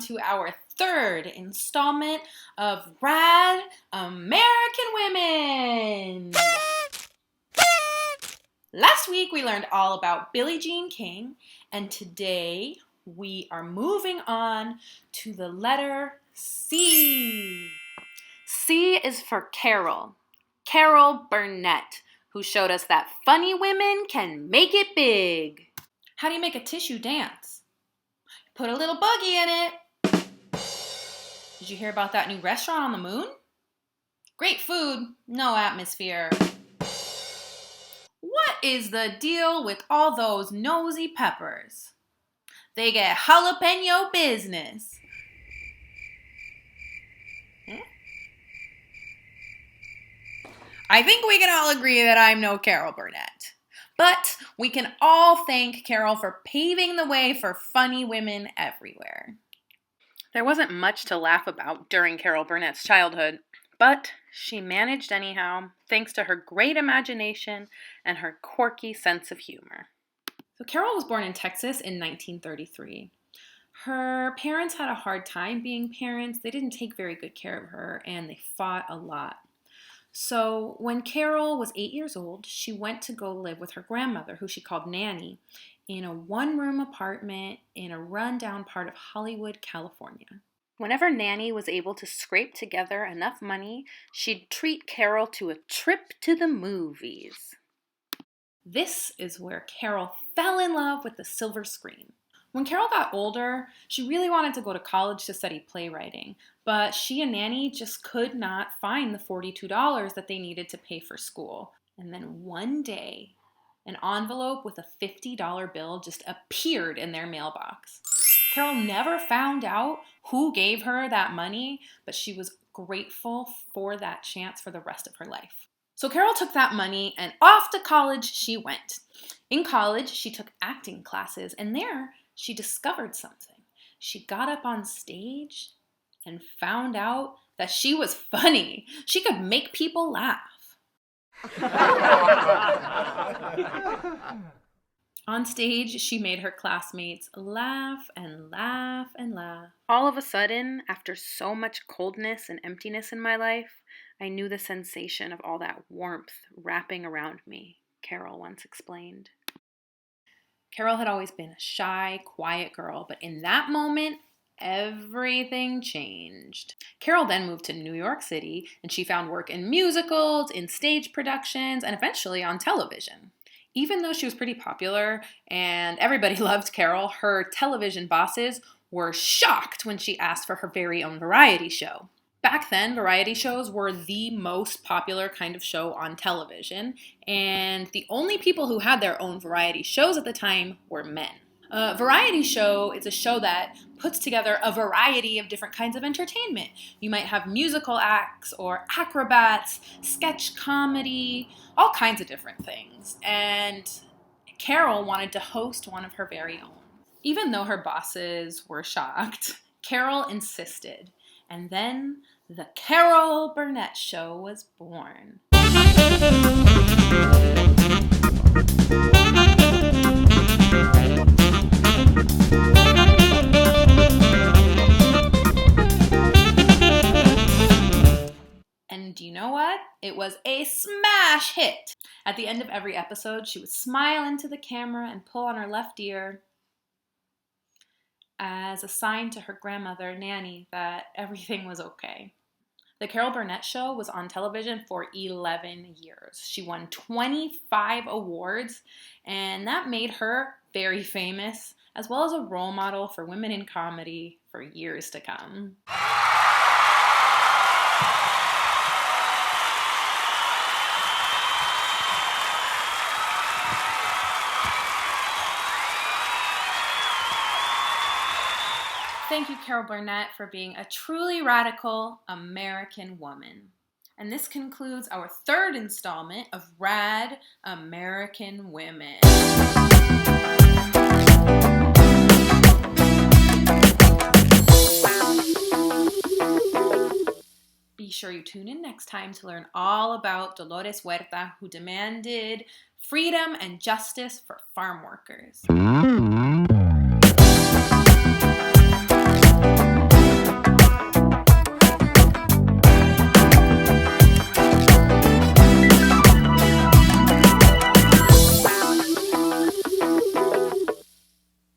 To our third installment of Rad American Women. Last week we learned all about Billie Jean King, and today we are moving on to the letter C. C is for Carol Burnett, who showed us that funny women can make it big. How do you make a tissue dance? Put a little boogie in it. Did you hear about that new restaurant on the moon? Great food, no atmosphere. What is the deal with all those nosy peppers? They get jalapeno business. I think we can all agree that I'm no Carol Burnett. But we can all thank Carol for paving the way for funny women everywhere. There wasn't much to laugh about during Carol Burnett's childhood, but she managed anyhow, thanks to her great imagination and her quirky sense of humor. So Carol was born in Texas in 1933. Her parents had a hard time being parents. They didn't take very good care of her, and they fought a lot. So when Carol was 8 years old, she went to go live with her grandmother, who she called Nanny, in a one-room apartment in a run-down part of Hollywood, California. Whenever Nanny was able to scrape together enough money, she'd treat Carol to a trip to the movies. This is where Carol fell in love with the silver screen. When Carol got older, she really wanted to go to college to study playwriting, but she and Nanny just could not find the $42 that they needed to pay for school. And then one day, an envelope with a $50 bill just appeared in their mailbox. Carol never found out who gave her that money, but she was grateful for that chance for the rest of her life. So Carol took that money and off to college she went. In college, she took acting classes, and there she discovered something. She got up on stage and found out that she was funny. She could make people laugh. On stage, she made her classmates laugh and laugh and laugh. All of a sudden, after so much coldness and emptiness in my life, I knew the sensation of all that warmth wrapping around me, Carol once explained. Carol had always been a shy, quiet girl, but in that moment, everything changed. Carol then moved to New York City, and she found work in musicals, in stage productions, and eventually on television. Even though she was pretty popular and everybody loved Carol, her television bosses were shocked when she asked for her very own variety show. Back then, variety shows were the most popular kind of show on television, and the only people who had their own variety shows at the time were men. A variety show is a show that puts together a variety of different kinds of entertainment. You might have musical acts or acrobats, sketch comedy, all kinds of different things. And Carol wanted to host one of her very own. Even though her bosses were shocked, Carol insisted. And then the Carol Burnett Show was born. And do you know what? It was a smash hit. At the end of every episode, she would smile into the camera and pull on her left ear as a sign to her grandmother, Nanny, that everything was okay. The Carol Burnett Show was on television for 11 years. She won 25 awards, and that made her very famous, as well as a role model for women in comedy for years to come. Thank you, Carol Burnett, for being a truly radical American woman. And this concludes our third installment of Rad American Women. Be sure you tune in next time to learn all about Dolores Huerta, who demanded freedom and justice for farm workers.